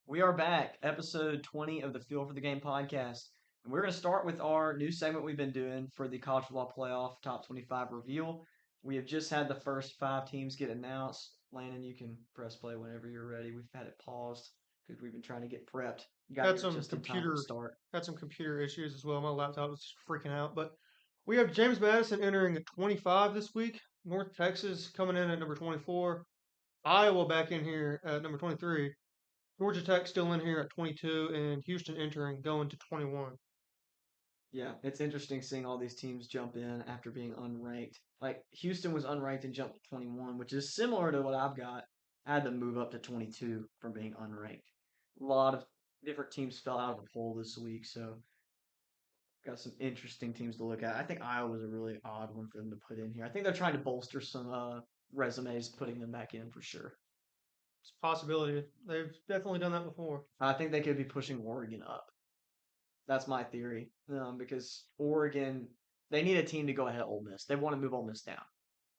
We are back, episode 20 of the Feel for the Game podcast. And we're going to start with our new segment we've been doing for the College Football Playoff Top 25 reveal. We have just had the first five teams get announced. Landon, you can press play whenever you're ready. We've had it paused because we've been trying to get prepped. Got Had here some just in time for the computer start. had some computer issues as well. My laptop was just freaking out. But we have James Madison entering at 25 this week. North Texas coming in at number 24. Iowa back in here at number 23. Georgia Tech still in here at 22, and Houston entering going to 21. Yeah, it's interesting seeing all these teams jump in after being unranked. Like Houston was unranked and jumped to 21, which is similar to what I've got. I had to move up to 22 from being unranked. A lot of different teams fell out of the poll this week, so got some interesting teams to look at. I think Iowa's a really odd one for them to put in here. I think they're trying to bolster some resumes, putting them back in for sure. It's a possibility. They've definitely done that before. I think they could be pushing Oregon up. That's my theory. Because Oregon, they need a team to go ahead of Ole Miss. They want to move Ole Miss down.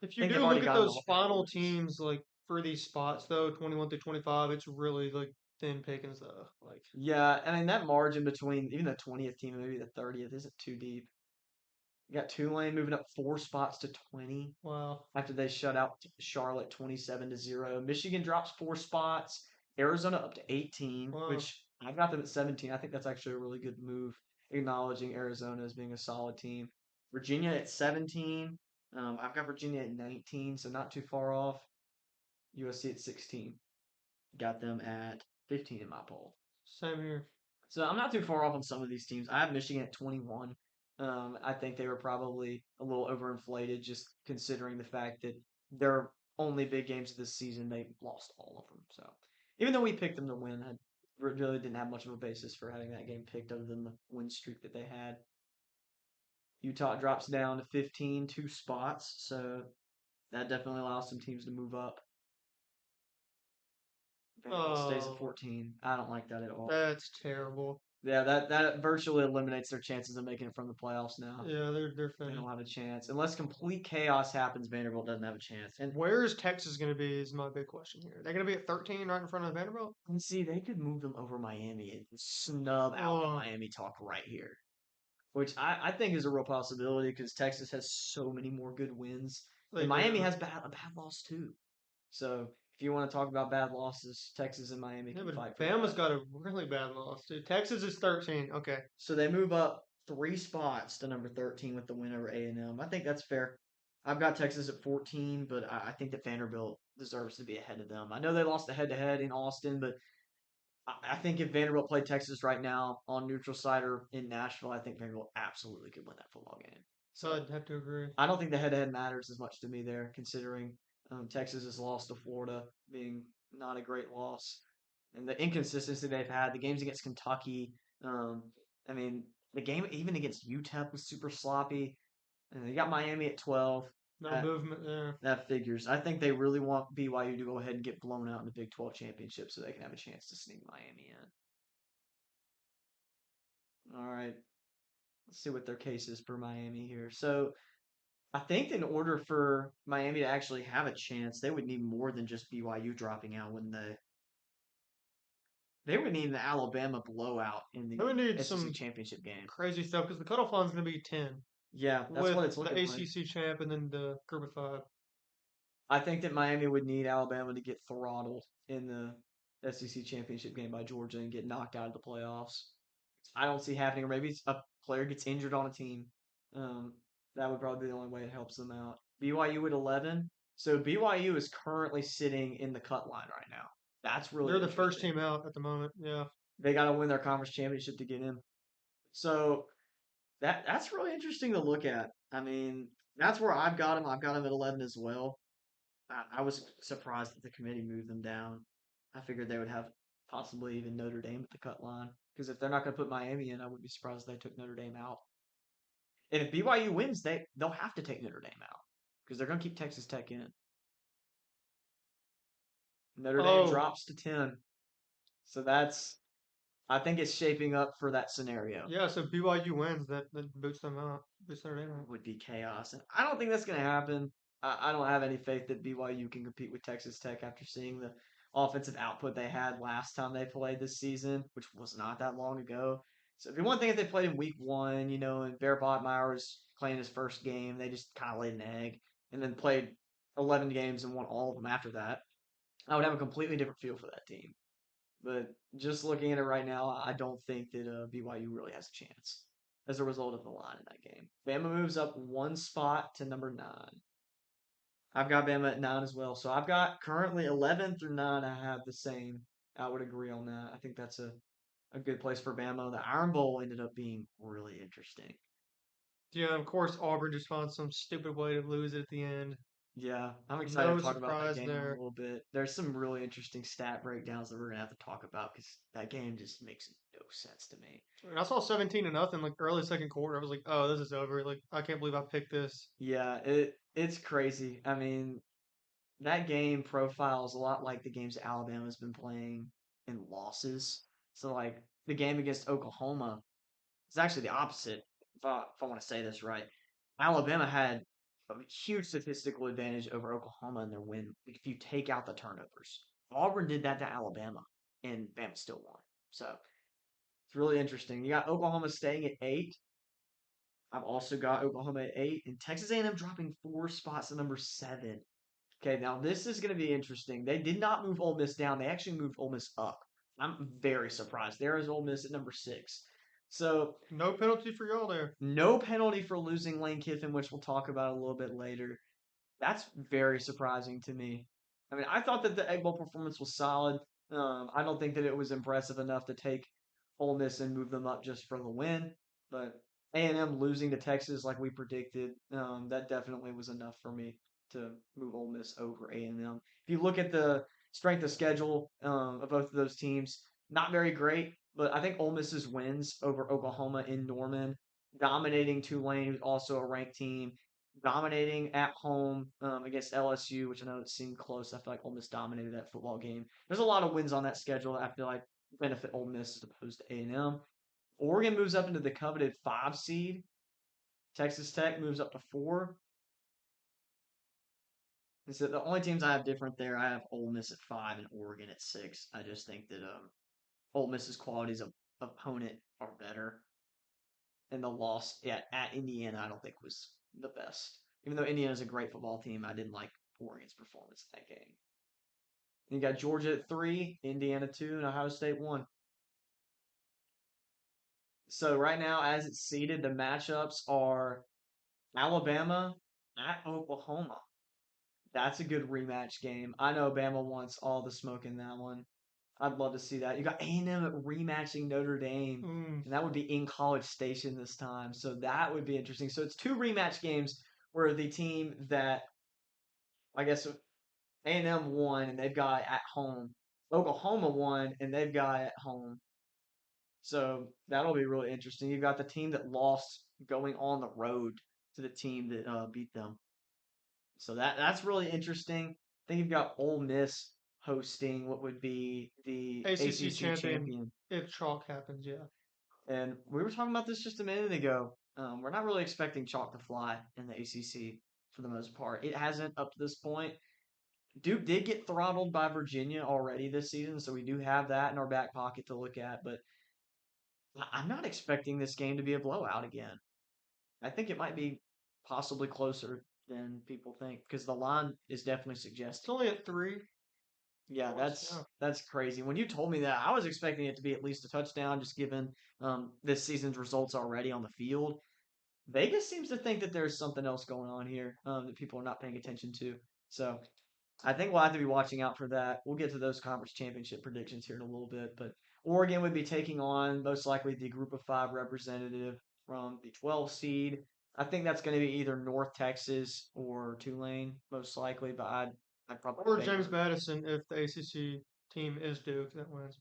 If I you think do they've already look at got them those ahead of Ole final Miss. teams, like for these spots though, 21 through 25, it's really like thin pickings though. Like, Yeah, I mean that margin between even the 20th team and maybe the 30th isn't too deep. You got Tulane moving up 4 spots to 20 wow. after they shut out Charlotte 27-0. Michigan drops 4 spots. Arizona up to 18, Wow. which I've got them at 17. I think that's actually a really good move, acknowledging Arizona as being a solid team. Virginia at 17. I've got Virginia at 19, so not too far off. USC at 16. Got them at 15 in my poll. Same here. So I'm not too far off on some of these teams. I have Michigan at 21. I think they were probably a little overinflated just considering the fact that their only big games this season, they lost all of them. So even though we picked them to win, I really didn't have much of a basis for having that game picked other than the win streak that they had. Utah drops down to 15, 2 spots. So that definitely allows some teams to move up. Vanderbilt stays at Oh, 14. I don't like that at all. that's terrible. Yeah, that virtually eliminates their chances of making it from the playoffs now. Yeah, they're They don't finished. have a chance. Unless complete chaos happens, Vanderbilt doesn't have a chance. Where is Texas going to be? Is my big question here. They're going to be at 13, right in front of Vanderbilt. And see, they could move them over Miami and snub out the Oh, Miami talk right here, which I think is a real possibility because Texas has so many more good wins. they And Miami do. has a bad loss too. So if you want to talk about bad losses, Texas and Miami Yeah, can but fight for Bama's that. got a really bad loss, dude. Texas is 13. Okay, So they move up 3 spots to number 13 with the win over A&M. I think that's fair. I've got Texas at 14, but I think that Vanderbilt deserves to be ahead of them. I know they lost the head-to-head in Austin, but I think if Vanderbilt played Texas right now on neutral site or in Nashville, I think Vanderbilt absolutely could win that football game. So I'd have to agree. I don't think the head-to-head matters as much to me there, considering Texas loss to Florida being not a great loss, and the inconsistency they've had. The games against Kentucky, um, I mean, the game even against UTEP was super sloppy, and they got Miami at 12. No That movement there. that figures. I think they really want BYU to go ahead and get blown out in the Big 12 championship so they can have a chance to sneak Miami in. All right, let's see what their case is for Miami here. So I think in order for Miami to actually have a chance, they would need more than just BYU dropping out when they would need an Alabama blowout in They would the need SEC some championship game. crazy stuff because the cutoff line's going to be 10 Yeah, that's with what it's the looking like. ACC champ and then the group of five. I think that Miami would need Alabama to get throttled in the SEC championship game by Georgia and get knocked out of the playoffs. I don't see happening, or maybe a player gets injured on a team. Um, that would probably be the only way it helps them out. BYU at 11. So BYU is currently sitting in the cut line right now. That's really They're the first interesting. team out at the moment. Yeah. They got to win their conference championship to get in. So that's really interesting to look at. I mean, that's where I've got them. I've got them at 11 as well. I was surprised that the committee moved them down. I figured they would have possibly even Notre Dame at the cut line because if they're not going to put Miami in, I wouldn't be surprised if they took Notre Dame out. And if BYU wins, they'll have to take Notre Dame out because they're going to keep Texas Tech in. Notre Dame Oh, drops to 10, so that's I think it's shaping up for that scenario. yeah. So BYU wins. That boots them out. Boots Notre Dame out. Would be chaos, and I don't think that's going to happen. I don't have any faith that BYU can compete with Texas Tech after seeing the offensive output they had last time they played this season, which was not that long ago. So if you want to think if they played in week one, and Bear Botmeyer was playing his first game, they just kind of laid an egg and then played 11 games and won all of them after that, I would have a completely different feel for that team. But just looking at it right now, I don't think that BYU really has a chance as a result of the line in that game. Bama moves up one spot to number 9. I've got Bama at 9 as well. So I've got currently 11 through 9. I have the same. I would agree on that. I think that's a good place for Bama. The Iron Bowl ended up being really interesting. Yeah, of course, Auburn just found some stupid way to lose it at the end. Yeah, I'm excited No to talk about that surprise game in a there. little bit. There's some really interesting stat breakdowns that we're gonna have to talk about because that game just makes no sense to me. And I saw 17 to nothing like early second quarter. I was like, oh, this is over. Like, I can't believe I picked this. Yeah, it's crazy. I mean, that game profiles a lot like the games that Alabama's been playing in losses. So like the game against Oklahoma, it's actually the opposite. If I want to say this right, Alabama had a huge statistical advantage over Oklahoma in their win if you take out the turnovers. Auburn did that to Alabama, and Bama still won. So it's really interesting. You got Oklahoma staying at 8. I've also got Oklahoma at 8, and Texas A&M dropping 4 spots to number 7. Okay, now this is going to be interesting. They did not move Ole Miss down. They actually moved Ole Miss up. I'm very surprised. There is Ole Miss at number 6. So No penalty for y'all there. no penalty for losing Lane Kiffin, which we'll talk about a little bit later. That's very surprising to me. I mean, I thought that the Egg Bowl performance was solid. I don't think that it was impressive enough to take Ole Miss and move them up just for the win. But A&M losing to Texas like we predicted, that definitely was enough for me to move Ole Miss over A&M. If you look at the strength of schedule of both of those teams, not very great. But I think Ole Miss's wins over Oklahoma in Norman, dominating Tulane, who's also a ranked team, dominating at home against LSU, which I know it seemed close. I feel like Ole Miss dominated that football game. There's a lot of wins on that schedule. I feel like benefit Ole Miss as opposed to A&M. Oregon moves up into the coveted 5 seed. Texas Tech moves up to 4. And so the only teams I have different there, I have Ole Miss at 5 and Oregon at 6. I just think that Ole Miss's qualities of opponent are better, and the loss at Indiana I don't think was the best. Even though Indiana's a great football team, I didn't like Oregon's performance in that game. You got Georgia at 3, Indiana 2, and Ohio State 1. So right now, as it's seeded, the matchups are Alabama at Oklahoma. That's a good rematch game. I know Bama wants all the smoke in that one. I'd love to see that. You got A&M rematching Notre Dame, Mm. and that would be in College Station this time. So that would be interesting. So it's 2 rematch games where the team that I guess A&M won and they've got at home. Oklahoma won and they've got at home. So that'll be really interesting. You've got the team that lost going on the road to the team that beat them. So that's really interesting. I think you've got Ole Miss hosting what would be the ACC ACC champion champion. if chalk happens. Yeah. And we were talking about this just a minute ago. We're not really expecting chalk to fly in the ACC for the most part. It hasn't up to this point. Duke did get throttled by Virginia already this season, so we do have that in our back pocket to look at. But I'm not expecting this game to be a blowout again. I think it might be possibly closer than people think because the line is definitely It's suggesting. only at 3 Yeah, points. Yeah. that's crazy. When you told me that, I was expecting it to be at least a touchdown, just given this season's results already on the field. Vegas seems to think that there's something else going on here that people are not paying attention to. So I think we'll have to be watching out for that. We'll get to those conference championship predictions here in a little bit, but Oregon would be taking on most likely the Group of Five representative from the 12 seed. I think that's going to be either North Texas or Tulane, most likely, but I'd probably Or James favor. Madison if the ACC team is Duke that wins.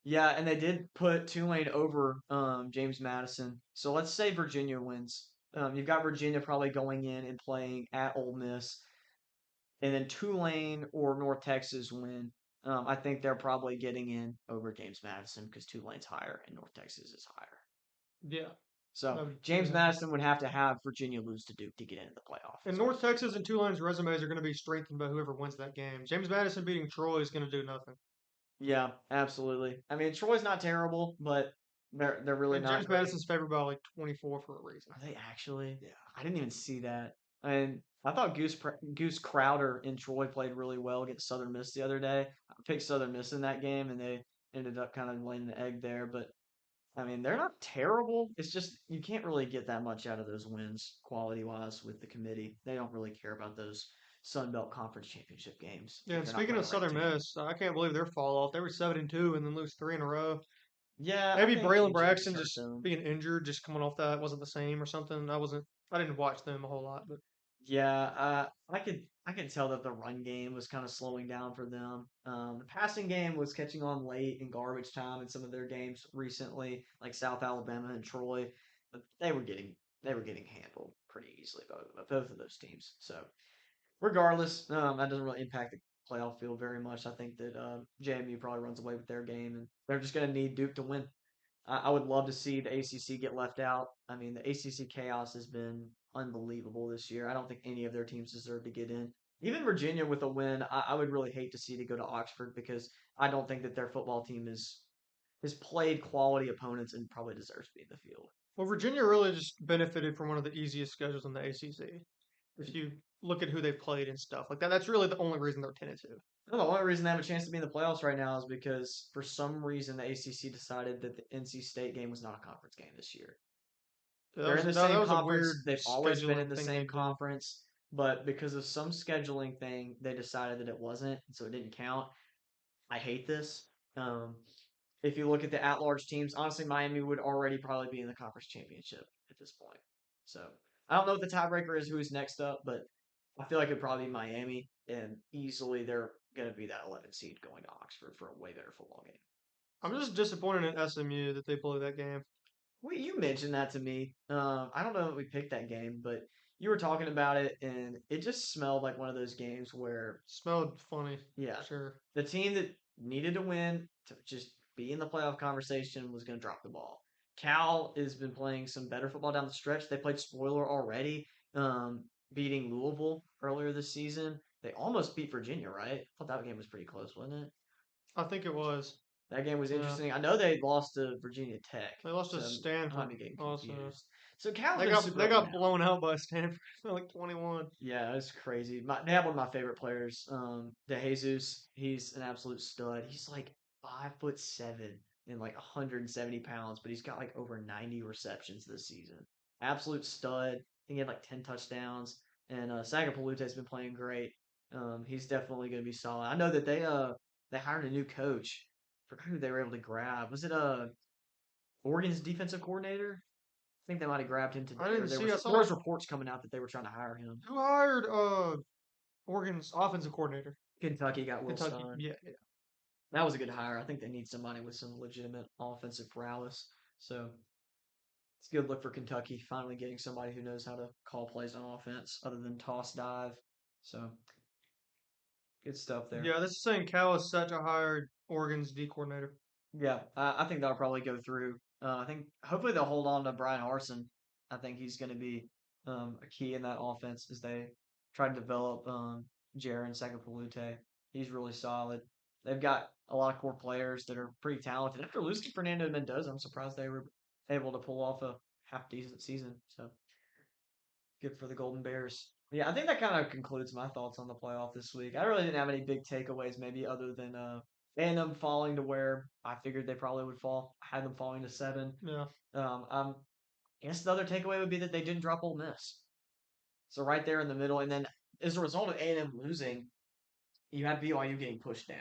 Yeah, and they did put Tulane over James Madison. So let's say Virginia wins. You've got Virginia probably going in and playing at Ole Miss, and then Tulane or North Texas win. I think they're probably getting in over James Madison because Tulane's higher and North Texas is higher. Yeah. So James Yeah. Madison would have to have Virginia lose to Duke to get into the playoff. And North Texas and Tulane's resumes are going to be strengthened by whoever wins that game. James Madison beating Troy is going to do nothing. Yeah, absolutely. I mean, Troy's not terrible, but they're really And not James great. Madison's favored by like 24 for a reason. Are they actually? Yeah. I didn't even see that. And I thought Goose Crowder in Troy played really well against Southern Miss the other day. I picked Southern Miss in that game, and they ended up kind of laying an egg there. But I mean, they're not terrible. It's just you can't really get that much out of those wins quality wise with the committee. They don't really care about those Sun Belt Conference Championship games Yeah, if and they're not speaking playing of a ranked Southern team. Miss, I can't believe their fall off. They were 7-2 and then lose three in a row. Yeah, I Maybe think Braylon injuries Braxton hurt just them. being injured, just coming off that wasn't the same or something. I didn't watch them a whole lot, but Yeah, I could tell that the run game was kind of slowing down for them. The passing game was catching on late in garbage time in some of their games recently, like South Alabama and Troy, but they were getting handled pretty easily both of those teams. So regardless, that doesn't really impact the playoff field very much. I think that JMU probably runs away with their game, and they're just going to need Duke to win. I would love to see the ACC get left out. I mean, the ACC chaos has been unbelievable this year. I don't think any of their teams deserve to get in. Even Virginia with a win, I would really hate to see to go to Oxford because I don't think that their football team has played quality opponents and probably deserves to be in the field. well, Virginia really just benefited from one of the easiest schedules in the ACC. If you look at who they've played and stuff like that, that's really the only reason they're 10-2. No, the only reason they have a chance to be in the playoffs right now is because for some reason the ACC decided that the NC State game was not a conference game this year. That They're in was the that same was a conference. weird They've always been in scheduling the thing they same did. conference, but because of some scheduling thing, they decided that it wasn't, so it didn't count. I hate this. Um, if you look at the at-large teams, honestly, Miami would already probably be in the conference championship at this point. So I don't know what the tiebreaker is, who's next up, but I feel like it'd probably be Miami, and easily they're going to be that 11 seed going to Oxford for a way better football game. I'm just disappointed in SMU that they blew that game. Well, you mentioned that to me. I don't know if we picked that game, but you were talking about it, and it just smelled like one of those games where, Smelled funny yeah, for sure. the team that needed to win to just be in the playoff conversation was going to drop the ball. Cal has been playing some better football down the stretch. They played spoiler already, beating Louisville earlier this season. They almost beat Virginia, right? I thought that game was pretty close, wasn't it? I think it was. That game was Yeah, interesting. I know they lost to Virginia Tech, they lost to so I might Stanford be getting also. confused. So Cal's They been got super they up and got down. blown out by Stanford like 21. Yeah, it's crazy. They have one of my favorite players, De Jesus. He's an absolute stud. He's like 5'7" and like 170 pounds, but he's got like over 90 receptions this season. Absolute stud. I think he had like 10 touchdowns. And Sagapalute's been playing great. He's definitely going to be solid. I know that they hired a new coach. Forgot who they were able to grab. Was it Oregon's defensive coordinator? I think they might have grabbed him I today, or didn't see. I there saw was reports coming out that they were trying to hire him. who hired Oregon's offensive coordinator. Kentucky got Will Kentucky. Stein. Yeah, yeah. That was a good hire. I think they need somebody with some legitimate offensive prowess. So it's a good look for Kentucky, finally getting somebody who knows how to call plays on offense other than toss dive. So good stuff there. Yeah, this is saying Cal is set to hire Oregon's D coordinator. Yeah, I think that'll probably go through. I think hopefully they'll hold on to Brian Harson. I think he's going to be a key in that offense as they try to develop Jaron Sagapalute. He's really solid. They've got a lot of core players that are pretty talented. After losing Fernando Mendoza, I'm surprised they were able to pull off a half decent season. So good for the Golden Bears. Yeah, I think that kind of concludes my thoughts on the playoff this week. I really didn't have any big takeaways, maybe other than A&M falling to where I figured they probably would fall. I had them falling to 7. Yeah. I guess the other takeaway would be that they didn't drop Ole Miss. So right there in the middle, and then as a result of A&M losing, you have BYU getting pushed down.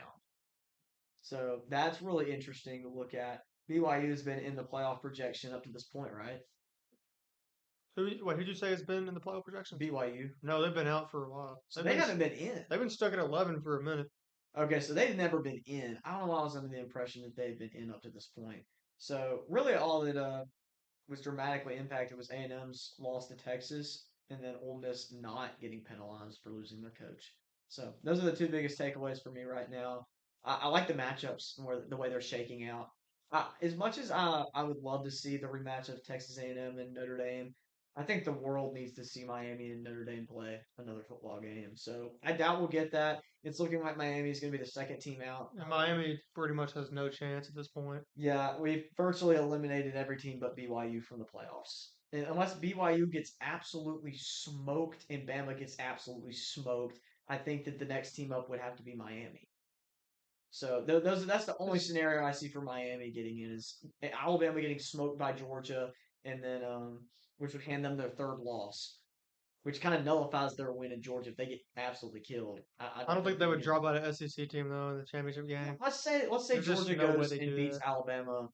So that's really interesting to look at. BYU has been in the playoff projection up to this point, right? Who'd you say has been in the playoff projections? BYU. No, they've been out for a while. So they haven't been in. They've been stuck at 11 for a minute. Okay, so they've never been in. I don't know why I was under the impression that they've been in up to this point. So really, all that was dramatically impacted was A&M's loss to Texas, and then Ole Miss not getting penalized for losing their coach. So those are the two biggest takeaways for me right now. I like the matchups and where the way they're shaking out. As much as I would love to see the rematch of Texas A&M and Notre Dame, I think the world needs to see Miami and Notre Dame play another football game. So I doubt we'll get that. It's looking like Miami is going to be the second team out. And Miami pretty much has no chance at this point. Yeah, we've virtually eliminated every team but BYU from the playoffs. And unless BYU gets absolutely smoked and Bama gets absolutely smoked, I think that the next team up would have to be Miami. So those that's the only It's, scenario I see for Miami getting in is Alabama getting smoked by Georgia, and then which would hand them their third loss, which kind of nullifies their win in Georgia if they get absolutely killed. I I don't don't think think they they would get. drop out an SEC team though in the championship game. Let's say There's just Georgia no way goes they and do beats that. Alabama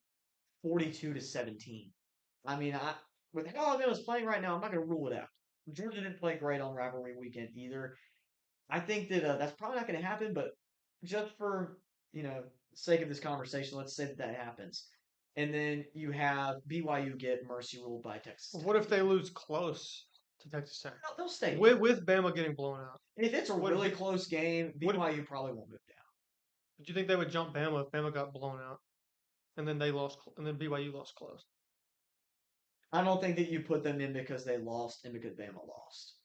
42-17. I mean, with how Alabama's playing right now, I'm not going to rule it out. Georgia didn't play great on rivalry weekend either. I think that that's probably not going to happen, but just for sake of this conversation, let's say that that happens, and then you have BYU get mercy ruled by Texas Tech. What if they lose close to Texas Tech They'll stay in. with Bama getting blown out? And if it's a What really do close game, what BYU probably won't move down. you think they would jump Bama if Bama got blown out and then they lost and then BYU lost close? I don't think that you put them in because they lost and because Bama lost.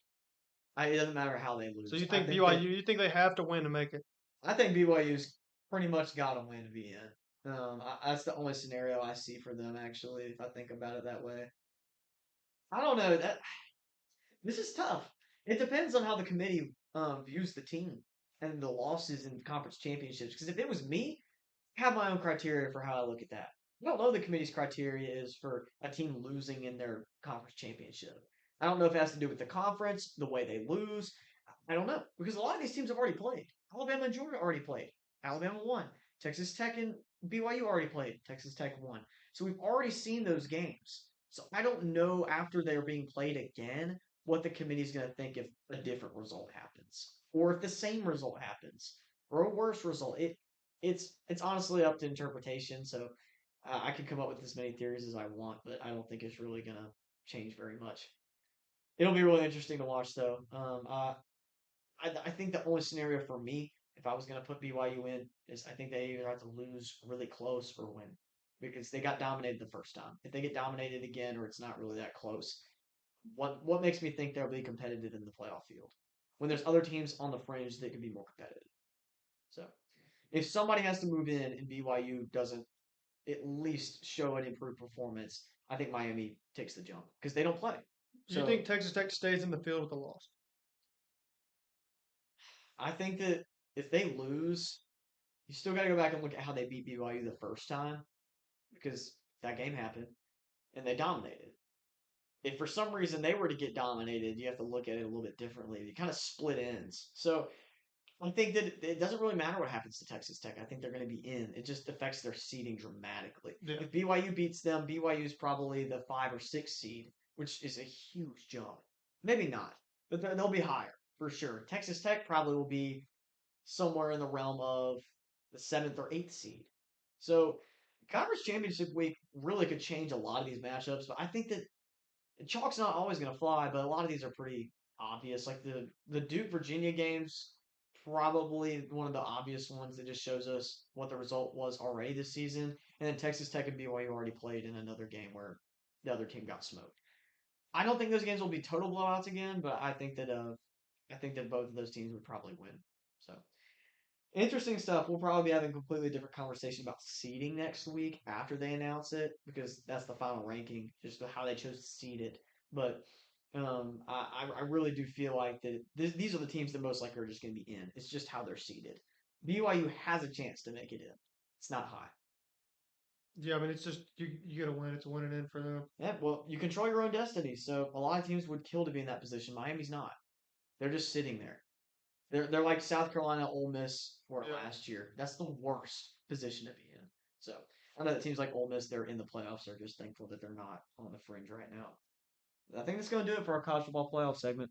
It doesn't matter how they So lose. you think BYU? You think they have to win to make it? I think BYU's pretty much got to win to be in. That's the only scenario I see for them actually, if I think about it that way. I don't know that this is tough. It depends on how the committee views the team and the losses in conference championships. Because if it was me, I have my own criteria for how I look at that. I don't know the committee's criteria is for a team losing in their conference championship. I don't know if it has to do with the conference, the way they lose. I don't know because a lot of these teams have already played. Alabama and Georgia already played. Alabama won. Texas Tech and BYU already played. Texas Tech won. So we've already seen those games. So I don't know after they're being played again what the committee's going to think if a different result happens or if the same result happens or a worse result. It's honestly up to interpretation. So I can come up with as many theories as I want, but I don't think it's really going to change very much. It'll be really interesting to watch, though. I think the only scenario for me, if I was going to put BYU in, is I think they either have to lose really close or win because they got dominated the first time. If they get dominated again, or it's not really that close, what makes me think they'll be competitive in the playoff field when there's other teams on the fringe that could be more competitive? So if somebody has to move in and BYU doesn't at least show an improved performance, I think Miami takes the jump because they don't play. Do you So think Texas Tech stays in the field with a loss? I think that if they lose, you still got to go back and look at how they beat BYU the first time because that game happened and they dominated. If for some reason they were to get dominated, you have to look at it a little bit differently. You kind of split ends. So I think that it doesn't really matter what happens to Texas Tech. I think they're going to be in. It just affects their seeding dramatically. Yeah. If BYU beats them, BYU is probably the 5 or 6 seed, which is a huge jump. Maybe not, but they'll be higher for sure. Texas Tech probably will be somewhere in the realm of the 7th or 8th seed. So conference championship week really could change a lot of these matchups, but I think that chalk's not always going to fly, but a lot of these are pretty obvious. Like the Duke Virginia games, probably one of the obvious ones that just shows us what the result was already this season. And then Texas Tech and BYU already played in another game where the other team got smoked. I don't think those games will be total blowouts again, but I think that both of those teams would probably win. So interesting stuff. We'll probably be having a completely different conversation about seeding next week after they announce it because that's the final ranking, just how they chose to seed it. But I really do feel like that these are the teams that most likely are just going to be in. It's just how they're seeded. BYU has a chance to make it in. It's not high. Yeah, I mean it's just you got to win. It's a win and in for them. Yeah, well, you control your own destiny. So a lot of teams would kill to be in that position. Miami's not. They're just sitting there. They're like South Carolina, Ole Miss were Yeah. last year. That's the worst position to be in. So I know that teams like Ole Miss, they're in the playoffs. They're just thankful that they're not on the fringe right now. I think that's going to do it for our college football playoff segment.